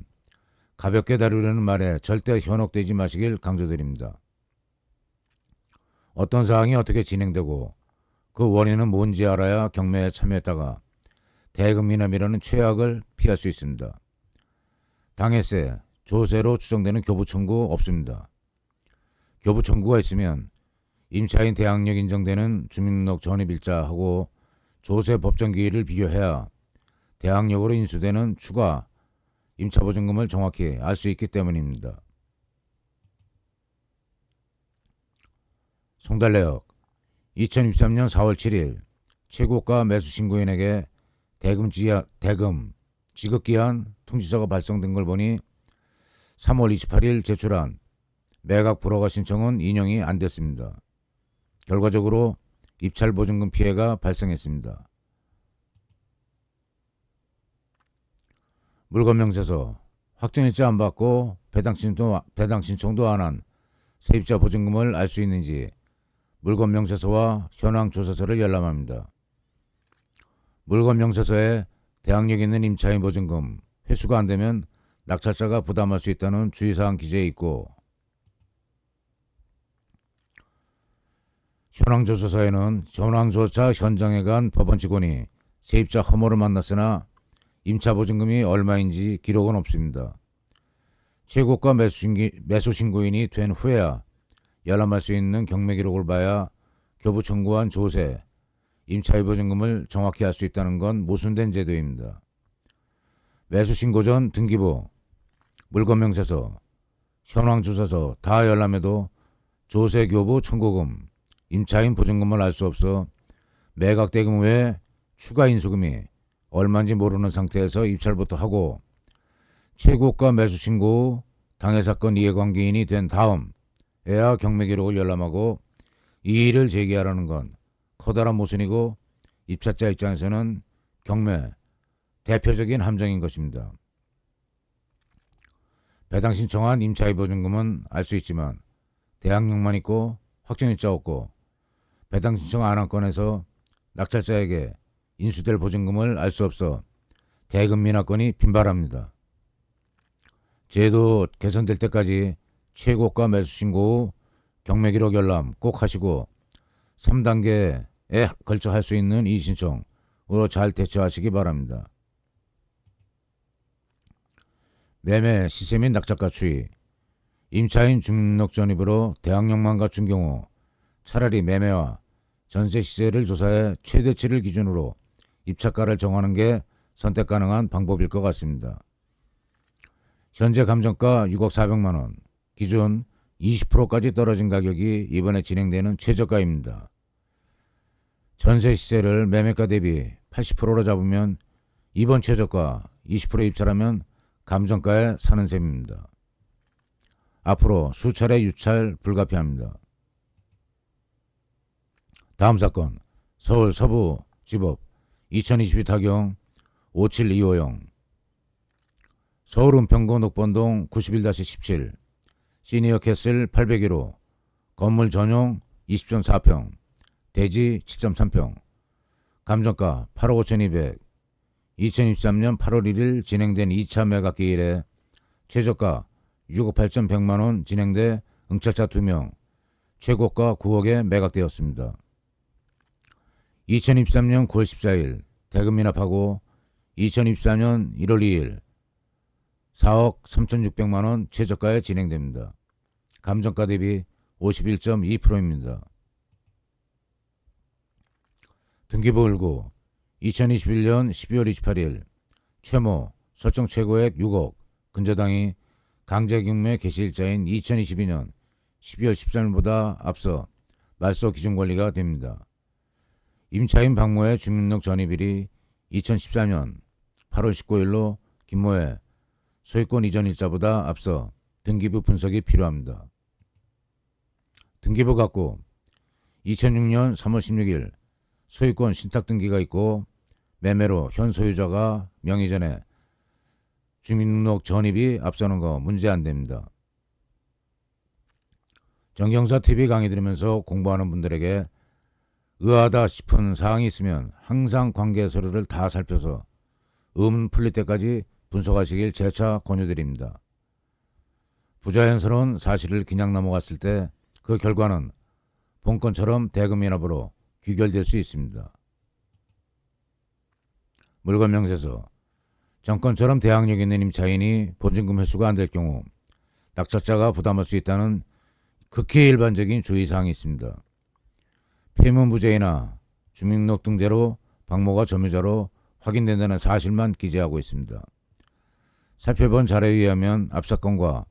S1: 가볍게 다루려는 말에 절대 현혹되지 마시길 강조드립니다. 어떤 사항이 어떻게 진행되고 그 원인은 뭔지 알아야 경매에 참여했다가 대금이나 미라는 최악을 피할 수 있습니다. 당해세, 조세로 추정되는 교부 청구 없습니다. 교부 청구가 있으면 임차인 대항력 인정되는 주민등록 전입일자하고 조세 법정 기일을 비교해야 대항력으로 인수되는 추가 임차보증금을 정확히 알 수 있기 때문입니다. 송달내역 2023년 4월 7일 최고가 매수신고인에게 대금 지급기한 통지서가 발송된 걸 보니 3월 28일 제출한 매각 불허가 신청은 인용이 안 됐습니다. 결과적으로 입찰보증금 피해가 발생했습니다. 물건명세서 확정일자 안 받고 배당 신청도 안 한 세입자 보증금을 알 수 있는지 물건명세서와 현황조사서를 열람합니다. 물건명세서에 대항력 있는 임차인 보증금 회수가 안 되면 낙찰자가 부담할 수 있다는 주의사항 기재에 있고, 현황조사서에는 현황조사 현장에 간 법원 직원이 세입자 허모를 만났으나 임차보증금이 얼마인지 기록은 없습니다. 최고가 매수신고인이 된 후에야 열람할 수 있는 경매기록을 봐야 교부 청구한 조세, 임차의 보증금을 정확히 알 수 있다는 건 모순된 제도입니다. 매수신고 전 등기부, 물건명세서, 현황조사서 다 열람해도 조세 교부 청구금, 임차인 보증금을 알 수 없어 매각대금 외에 추가 인수금이 얼마인지 모르는 상태에서 입찰부터 하고 최고가 매수신고 후 당해사건 이해관계인이 된 다음에야 경매기록을 열람하고 이의를 제기하라는 건 커다란 모순이고 입찰자 입장에서는 경매 대표적인 함정인 것입니다. 배당 신청한 임차의 보증금은 알 수 있지만 대항력만 있고 확정일자 없고 배당 신청 안 한 건에서 낙찰자에게 인수될 보증금을 알 수 없어 대금 미납건이 빈발합니다. 제도 개선될 때까지 최고가 매수신고 후 경매기록 열람 꼭 하시고 3단계에 걸쳐 할 수 있는 이의신청으로 잘 대처하시기 바랍니다. 매매 시세 및 낙찰가 추이. 임차인 주민등록 전입으로 대항력만 갖춘 경우 차라리 매매와 전세 시세를 조사해 최대치를 기준으로 입찰가를 정하는 게 선택 가능한 방법일 것 같습니다. 현재 감정가 6억 400만원, 기준 20%까지 떨어진 가격이 이번에 진행되는 최저가입니다. 전세 시세를 매매가 대비 80%로 잡으면 이번 최저가 20% 입찰하면 감정가에 사는 셈입니다. 앞으로 수차례 유찰 불가피합니다. 다음 사건, 서울 서부지법 2022 타경 57250 서울 은평구 녹번동 91-17 시니어 캐슬 801호 건물 전용 20.4평 대지 7.3평 감정가 8억 5200 2023년 8월 1일 진행된 2차 매각기 이래 최저가 6억 8,100만원 진행돼 응찰자 2명 최고가 9억에 매각되었습니다. 2023년 9월 14일 대금 미납하고 2024년 1월 2일 4억 3,600만원 최저가에 진행됩니다. 감정가 대비 51.2%입니다. 등기부 을구 2021년 12월 28일 최모 설정 최고액 6억 근저당이 강제경매 개시일자인 2022년 12월 13일보다 앞서 말소 기준관리가 됩니다. 임차인 박모의 주민등록 전입일이 2014년 8월 19일로 김모의 소유권 이전 일자보다 앞서 등기부 분석이 필요합니다. 등기부 갖고 2006년 3월 16일 소유권 신탁 등기가 있고 매매로 현 소유자가 명의 전에 주민등록 전입이 앞서는 거 문제 안 됩니다. 정경사TV 강의 들으면서 공부하는 분들에게 의아하다 싶은 사항이 있으면 항상 관계 서류를 다 살펴서 의문 풀릴 때까지 분석하시길 재차 권유드립니다. 부자연스러운 사실을 그냥 넘어갔을 때 그 결과는 본건처럼 대금이납으로 귀결될 수 있습니다. 물건 명세서 정권처럼 대항력 있는 임차인이 보증금 회수가 안 될 경우 낙찰자가 부담할 수 있다는 극히 일반적인 주의사항이 있습니다. 폐문부재이나 주민등록 등재로 박모가 점유자로 확인된다는 사실만 기재하고 있습니다. 살펴본 자료에 의하면 앞 사건과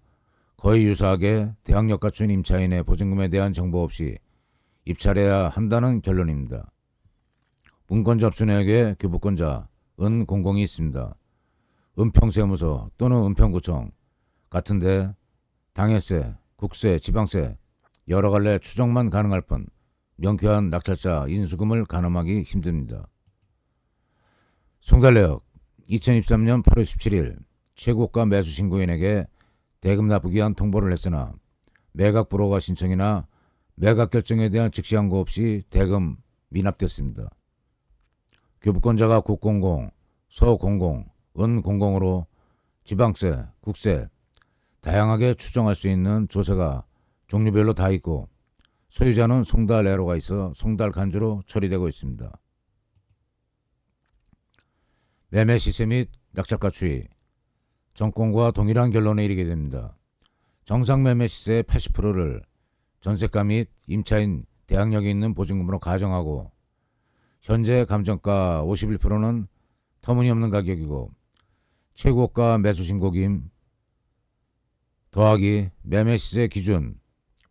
S1: 거의 유사하게 대항력 갖춘 임차인의 보증금에 대한 정보 없이 입찰해야 한다는 결론입니다. 문건 접수 내역에 교부권자 은공공이 있습니다. 은평세무서 또는 은평구청 같은데 당해세, 국세, 지방세 여러 갈래 추정만 가능할 뿐 명쾌한 낙찰자 인수금을 가늠하기 힘듭니다. 송달내역 2023년 8월 17일 최고가 매수 신고인에게 대금 납부기 한 통보를 했으나 매각 불허가 신청이나 매각 결정에 대한 즉시 항고 없이 대금 미납됐습니다. 교부권자가 국공공, 서공공, 은공공으로 지방세, 국세 다양하게 추정할 수 있는 조세가 종류별로 다 있고 소유자는 송달애로가 있어 송달간주로 처리되고 있습니다. 매매 시세 및 낙찰가 추이 정권과 동일한 결론에 이르게 됩니다. 정상 매매 시세의 80%를 전세가 및 임차인 대항력이 있는 보증금으로 가정하고 현재 감정가 51%는 터무니없는 가격이고 최고가 매수 신고금 더하기 매매 시세 기준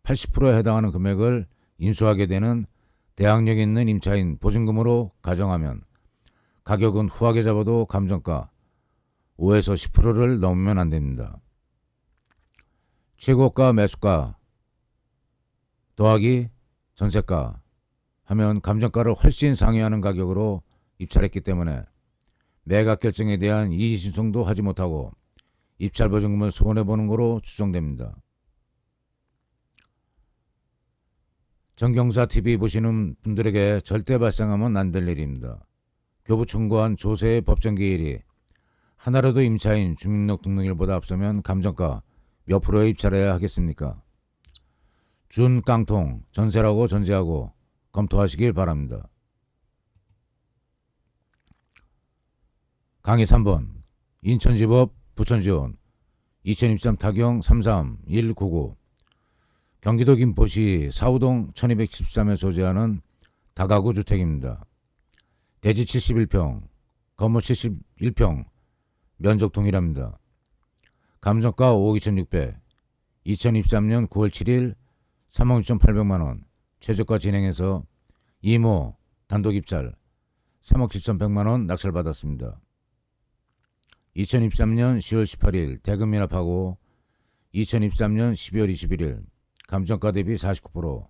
S1: 80%에 해당하는 금액을 인수하게 되는 대항력 있는 임차인 보증금으로 가정하면 가격은 후하게 잡아도 감정가 5에서 10%를 넘으면 안됩니다. 최고가 매수가 더하기 전세가 하면 감정가를 훨씬 상회하는 가격으로 입찰했기 때문에 매각 결정에 대한 이의신청도 하지 못하고 입찰 보증금을 손해보는 거로 추정됩니다. 정경사TV 보시는 분들에게 절대 발생하면 안 될 일입니다. 교부청구한 조세의 법정기일이 하나라도 임차인 주민등록 등록일보다 앞서면 감정가 몇 프로에 입찰해야 하겠습니까? 준깡통 전세라고 전제하고 검토하시길 바랍니다. 강의 3번 인천지법 부천지원 2023 타경 33199 경기도 김포시 사우동 1273에 소재하는 다가구 주택입니다. 대지 71평, 건물 71평, 면적 동일합니다. 감정가 5억 2600, 2023년 9월 7일 3억 6,800만원, 최저가 진행해서 이모 단독 입찰 3억 7,100만원 낙찰받았습니다. 2023년 10월 18일 대금 미납하고 2023년 12월 21일 감정가 대비 49%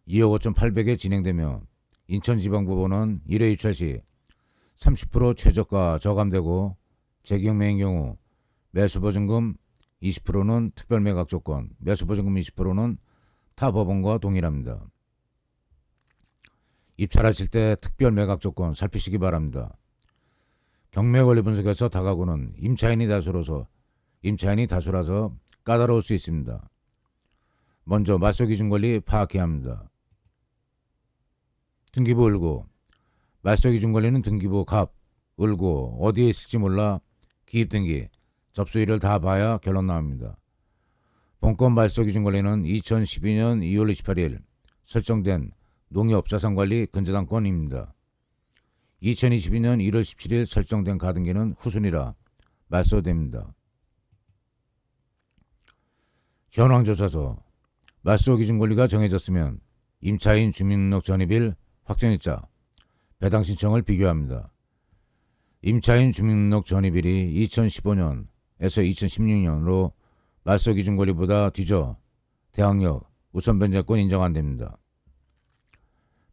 S1: 2억 5,800에 진행되며 인천지방법원은 1회 입찰 시 30% 최저가 저감되고 재경매인 경우 매수보증금 20%는 특별매각 조건, 매수보증금 20%는 타 법원과 동일합니다. 입찰하실 때 특별매각 조건 살피시기 바랍니다. 경매권리 분석에서 다가구는 임차인이 다수라서 까다로울 수 있습니다. 먼저 말소기준권리 파악해야 합니다. 등기부 을고 말소기준권리는 등기부 갑, 을고 어디에 있을지 몰라 기입등기, 접수일을 다 봐야 결론 나옵니다. 본건 말소기준권리는 2012년 2월 28일 설정된 농협자산관리 근저당권입니다. 2022년 1월 17일 설정된 가등기는 후순위라 말소됩니다. 현황조사서 말소기준권리가 정해졌으면 임차인 주민등록 전입일 확정일자 배당 신청을 비교합니다. 임차인 주민등록 전입일이 2015년에서 2016년으로 말소기준권리보다 뒤져 대항력 우선변제권 인정 안됩니다.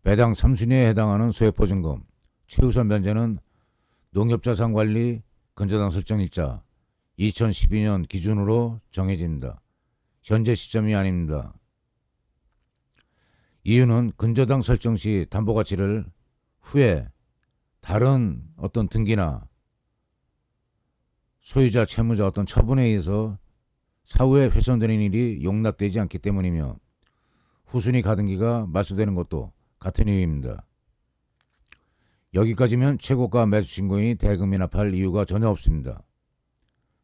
S1: 배당 3순위에 해당하는 소액보증금 최우선 변제는 농협자산관리 근저당 설정일자 2012년 기준으로 정해집니다. 현재 시점이 아닙니다. 이유는 근저당 설정 시 담보가치를 후에 다른 어떤 등기나 소유자, 채무자 어떤 처분에 의해서 사후에 훼손되는 일이 용납되지 않기 때문이며 후순위 가등기가 말소되는 것도 같은 이유입니다. 여기까지면 최고가 매수 신고인이 대금 미납할 이유가 전혀 없습니다.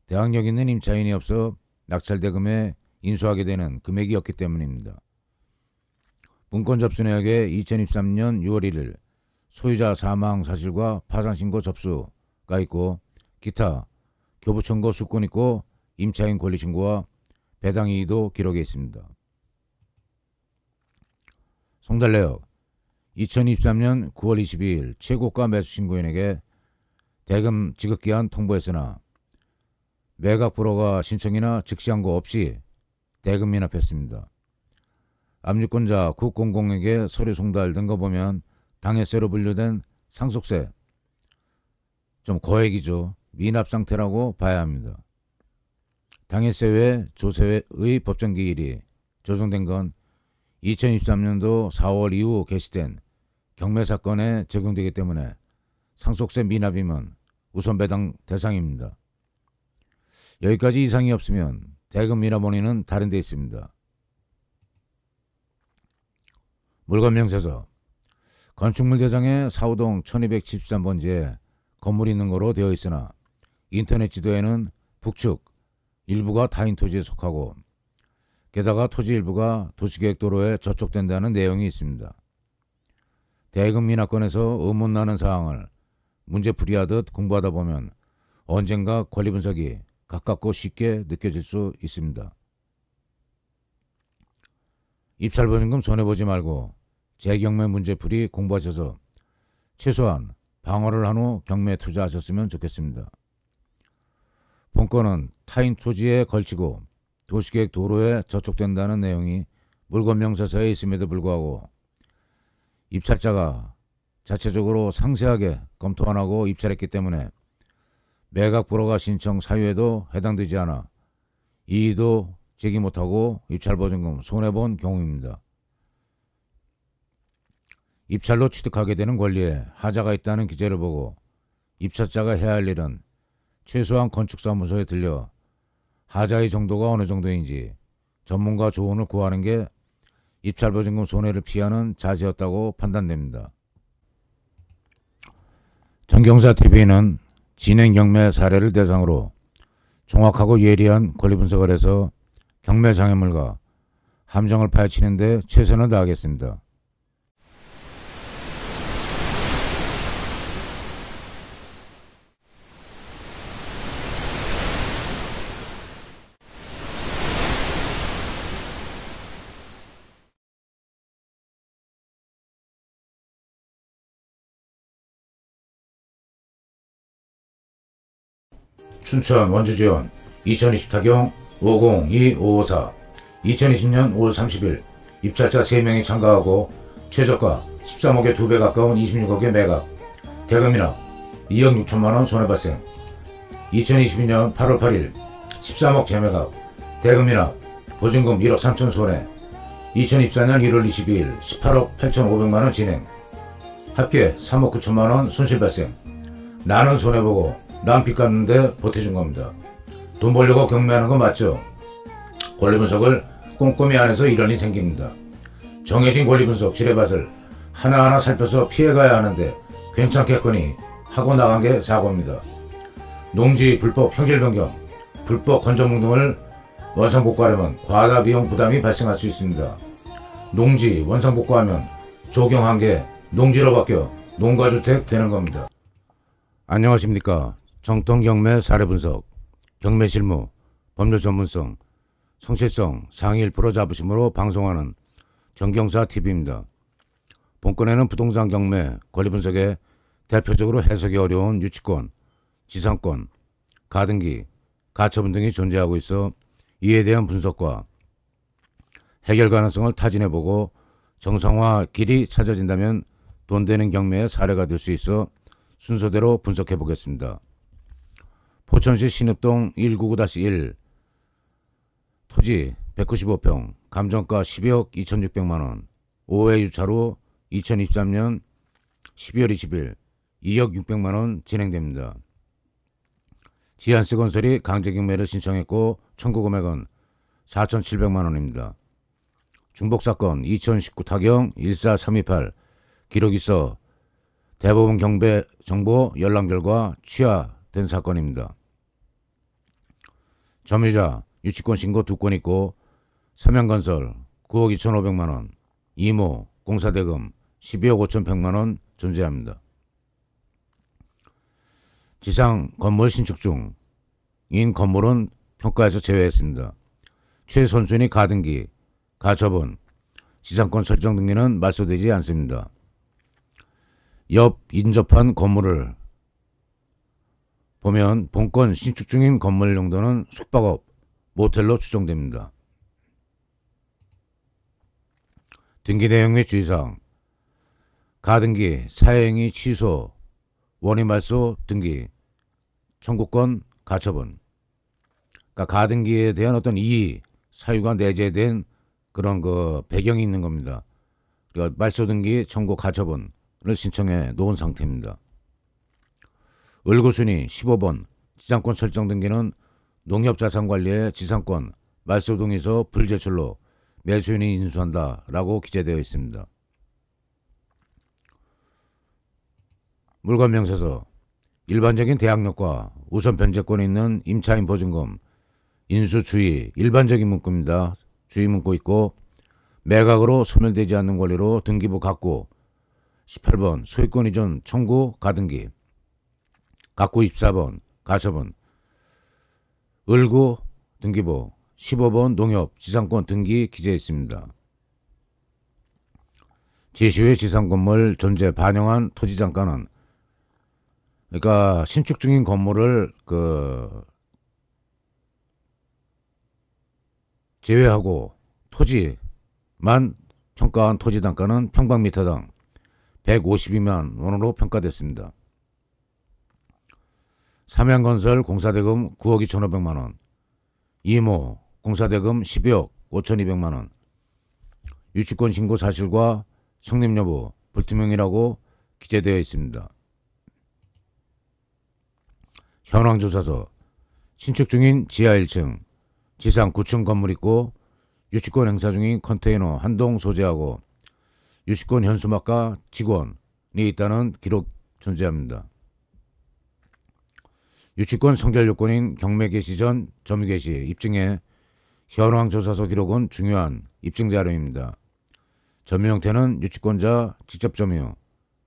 S1: 대항력 있는 임차인이 없어 낙찰대금에 인수하게 되는 금액이었기 때문입니다. 문건 접수 내역에 2023년 6월 1일 소유자 사망 사실과 파산신고 접수가 있고 기타 교부청구 수권 있고 임차인 권리신고와 배당이의도 기록에 있습니다. 송달 내역 2023년 9월 22일 최고가 매수 신고인에게 대금 지급기한 통보했으나 매각 불허가 신청이나 즉시항고 없이 대금 미납했습니다. 압류권자 900에게 서류 송달된 거 보면 당해세로 분류된 상속세 좀 거액이죠. 미납 상태라고 봐야 합니다. 당해세 외 조세의 법정기일이 조정된 건 2023년도 4월 이후 개시된 경매사건에 적용되기 때문에 상속세 미납이면 우선 배당 대상입니다. 여기까지 이상이 없으면 대금 미납 원인은 다른 데 있습니다. 물건명세서 건축물 대장에 4호동 1273번지에 건물이 있는 거로 되어 있으나 인터넷 지도에는 북측 일부가 타인 토지에 속하고 게다가 토지 일부가 도시계획도로에 저촉된다는 내용이 있습니다. 대금 미납건에서 의문나는 사항을 문제풀이하듯 공부하다 보면 언젠가 권리 분석이 가깝고 쉽게 느껴질 수 있습니다. 입찰보증금 손해보지 말고 재경매 문제풀이 공부하셔서 최소한 방어를 한 후 경매에 투자하셨으면 좋겠습니다. 본건은 타인 토지에 걸치고 도시계획 도로에 저촉된다는 내용이 물건명세서에 있음에도 불구하고 입찰자가 자체적으로 상세하게 검토 안 하고 입찰했기 때문에 매각 불허가 신청 사유에도 해당되지 않아 이의도 제기 못하고 입찰보증금 손해본 경우입니다. 입찰로 취득하게 되는 권리에 하자가 있다는 기재를 보고 입찰자가 해야 할 일은 최소한 건축사무소에 들려 하자의 정도가 어느 정도인지 전문가 조언을 구하는 게 입찰보증금 손해를 피하는 자세였다고 판단됩니다. 정경사TV는 진행 경매 사례를 대상으로 정확하고 예리한 권리 분석을 해서 경매 장애물과 함정을 파헤치는 데 최선을 다하겠습니다. 춘천 원주지원 2024경 502554 2020년 5월 30일 입찰자 3명이 참가하고 최저가 13억에 2배 가까운 26억의 매각 대금이나 2억 6천만원 손해발생 2022년 8월 8일 13억 재매각 대금이나 보증금 1억 3천 손해 2024년 1월 22일 18억 8,500만원 진행 합계 3억 9천만원 손실발생 나는 손해보고 남 빚 갚는데 보태준 겁니다. 돈 벌려고 경매하는 거 맞죠? 권리 분석을 꼼꼼히 안 해서 이런이 생깁니다. 정해진 권리 분석 지뢰밭을 하나하나 살펴서 피해가야 하는데 괜찮겠거니 하고 나간 게 사고입니다. 농지 불법 형질 변경, 불법 건조목 등을 원상복구하려면 과다 비용 부담이 발생할 수 있습니다. 농지 원상복구하면 조경 한계 농지로 바뀌어 농가주택 되는 겁니다. 안녕하십니까. 정통경매 사례분석, 경매실무, 법률 전문성, 성실성 상위 1% 자부심으로 방송하는 정경사TV입니다. 본건에는 부동산 경매, 권리분석에 대표적으로 해석이 어려운 유치권, 지상권, 가등기, 가처분 등이 존재하고 있어 이에 대한 분석과 해결 가능성을 타진해보고 정상화 길이 찾아진다면 돈 되는 경매의 사례가 될 수 있어 순서대로 분석해보겠습니다. 포천시 신읍동 199-1 토지 195평 감정가 12억 2600만원 5회 유찰 후 2023년 12월 20일 2억 600만원 진행됩니다. 지한스 건설이 강제경매를 신청했고 청구 금액은 4,700만원입니다. 중복사건 2019 타경 14328 기록 있어 대법원 경배 정보 열람 결과 취하된 사건입니다. 점유자 유치권 신고 2건 있고 삼양건설 9억 2,500만원, 이모 공사대금 12억 5,100만원 존재합니다. 지상 건물 신축 중인 건물은 평가에서 제외했습니다. 최선순위 가등기, 가처분, 지상권 설정 등기는 말소되지 않습니다. 옆 인접한 건물을 보면 본건 신축 중인 건물 용도는 숙박업, 모텔로 추정됩니다. 등기 내용 및 주의사항. 가등기, 사행위 취소, 원인 말소 등기, 청구권 가처분. 그러니까 가등기에 대한 어떤 이의, 사유가 내재된 그런 그 배경이 있는 겁니다. 그러니까 말소 등기, 청구 가처분을 신청해 놓은 상태입니다. 을구순위 15번 지상권 설정 등기는 농협자산관리의 지상권 말소 동의서 불제출로 매수인이 인수한다 라고 기재되어 있습니다. 물건 명세서. 일반적인 대항력과 우선 변제권이 있는 임차인 보증금, 인수 주의, 일반적인 문구입니다. 주의 문구 있고 매각으로 소멸되지 않는 권리로 등기부 갖고 18번 소유권 이전 청구 가등기, 갖고 24번 가처분, 을구 등기부 15번 농협 지상권 등기 기재 있습니다. 제시의 지상건물 존재 반영한 토지장가는 그러니까 신축 중인 건물을 제외하고 토지만 평가한 토지 단가는 평방미터당 152만 원으로 평가됐습니다. 삼양건설 공사대금 9억 2,500만원, 이모 공사대금 12억 5,200만원, 유치권 신고 사실과 성립 여부 불투명이라고 기재되어 있습니다. 현황조사서. 신축 중인 지하 1층, 지상 9층 건물 있고 유치권 행사 중인 컨테이너 한 동 소재하고 유치권 현수막과 직원이 있다는 기록 존재합니다. 유치권 성결 요건인 경매 개시 전 점유 개시 입증에 현황조사서 기록은 중요한 입증 자료입니다. 점유 형태는 유치권자 직접 점유,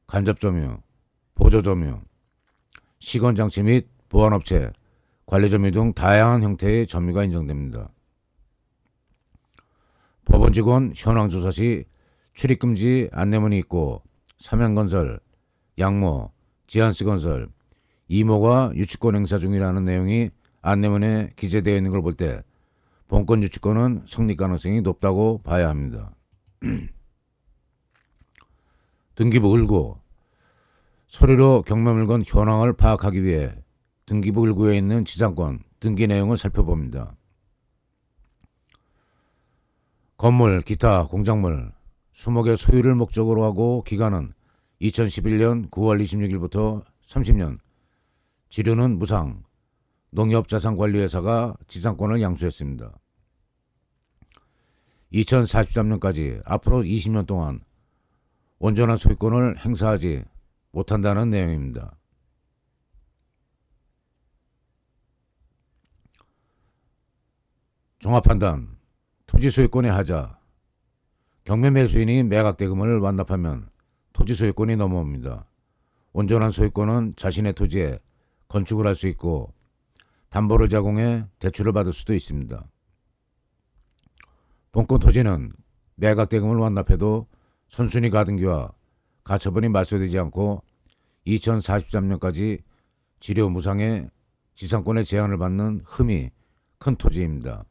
S1: 간접 점유, 보조 점유, 시건장치 및 보안업체, 관리점유 등 다양한 형태의 점유가 인정됩니다. 법원 직원 현황조사 시 출입금지 안내문이 있고 삼양건설, 양모, 지한스건설, 이모가 유치권 행사 중이라는 내용이 안내문에 기재되어 있는 걸 볼 때 본건 유치권은 성립 가능성이 높다고 봐야 합니다. 등기부 을구. 서류로 경매물건 현황을 파악하기 위해 등기부 을구에 있는 지상권 등기 내용을 살펴봅니다. 건물, 기타, 공작물, 수목의 소유를 목적으로 하고 기간은 2011년 9월 26일부터 30년, 지류는 무상, 농협자산관리회사가 지상권을 양수했습니다. 2043년까지 앞으로 20년 동안 온전한 소유권을 행사하지 못한다는 내용입니다. 종합판단. 토지 소유권의 하자. 경매 매수인이 매각 대금을 완납하면 토지 소유권이 넘어옵니다. 온전한 소유권은 자신의 토지에 건축을 할 수 있고 담보를 제공해 대출을 받을 수도 있습니다. 본권 토지는 매각 대금을 완납해도 선순위 가등기와 가처분이 말소되지 않고 2043년까지 지료 무상의 지상권의 제한을 받는 흠이 큰 토지입니다.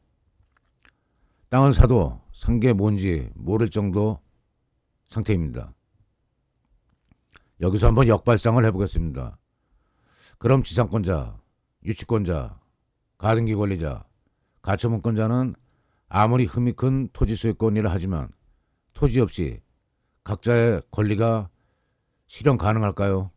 S1: 땅을 사도 산 게 뭔지 모를 정도 상태입니다. 여기서 한번 역발상을 해보겠습니다. 그럼 지상권자, 유치권자, 가등기 권리자, 가처분권자는 아무리 흠이 큰 토지 소유권이라 하지만 토지 없이 각자의 권리가 실현 가능할까요?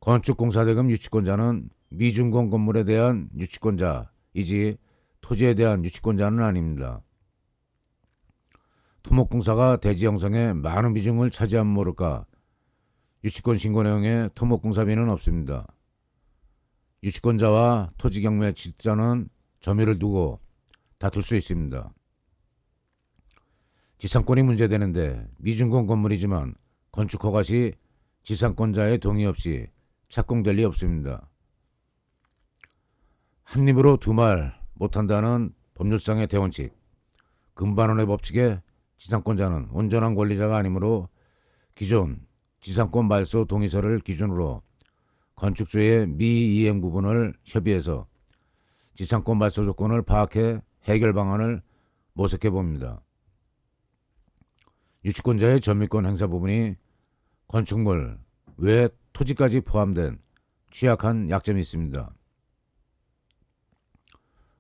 S1: 건축공사대금 유치권자는 미준공 건물에 대한 유치권자이지 토지에 대한 유치권자는 아닙니다. 토목공사가 대지 형성에 많은 비중을 차지하면 모를까 유치권 신고 내용에 토목공사비는 없습니다. 유치권자와 토지경매 지자는 점유를 두고 다툴 수 있습니다. 지상권이 문제되는데 미준공 건물이지만 건축허가 시 지상권자의 동의 없이 착공될 리 없습니다. 한 입으로 두 말 못한다는 법률상의 대원칙, 금반원의 법칙에 지상권자는 온전한 권리자가 아니므로 기존 지상권 말소 동의서를 기준으로 건축주의 미이행 부분을 협의해서 지상권 말소 조건을 파악해 해결 방안을 모색해 봅니다. 유치권자의 점유권 행사 부분이 건축물 외 토지까지 포함된 취약한 약점이 있습니다.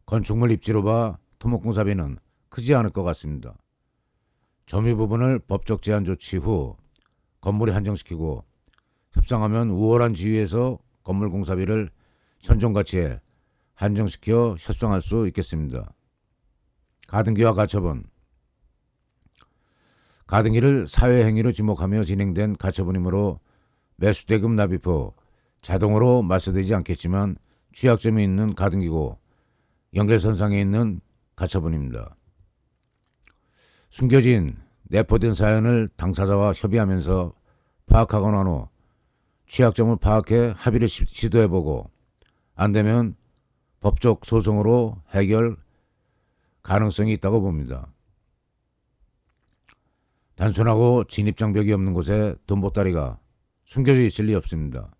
S1: 건축물 입지로 봐 토목공사비는 크지 않을 것 같습니다. 점유 부분을 법적 제한 조치 후 건물에 한정시키고 협상하면 우월한 지위에서 건물 공사비를 현존가치에 한정시켜 협상할 수 있겠습니다. 가등기와 가처분. 가등기를 사회행위로 지목하며 진행된 가처분이므로 매수대금 납입 후 자동으로 말소되지 않겠지만 취약점이 있는 가등기고 연결선상에 있는 가처분입니다. 숨겨진 내포된 사연을 당사자와 협의하면서 파악하고 난 후 취약점을 파악해 합의를 시도해보고 안되면 법적 소송으로 해결 가능성이 있다고 봅니다. 단순하고 진입장벽이 없는 곳에 돈 보따리가 숨겨져 있을 리 없습니다.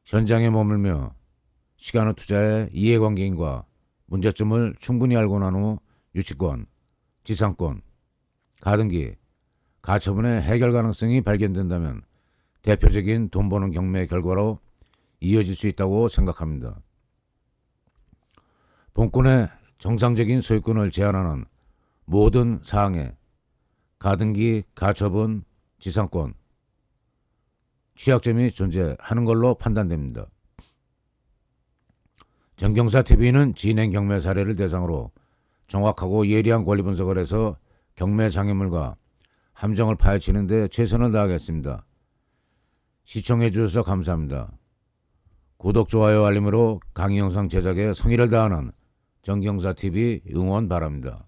S1: 현장에 머물며 시간을 투자해 이해관계인과 문제점을 충분히 알고 난 후 유치권, 지상권, 가등기, 가처분의 해결 가능성이 발견된다면 대표적인 돈 버는 경매의 결과로 이어질 수 있다고 생각합니다. 본권의 정상적인 소유권을 제한하는 모든 사항에 가등기, 가처분, 지상권, 취약점이 존재하는 걸로 판단됩니다. 정경사TV는 진행 경매 사례를 대상으로 정확하고 예리한 권리 분석을 해서 경매 장애물과 함정을 파헤치는 데 최선을 다하겠습니다. 시청해 주셔서 감사합니다. 구독, 좋아요, 알림으로 강의 영상 제작에 성의를 다하는 정경사TV 응원 바랍니다.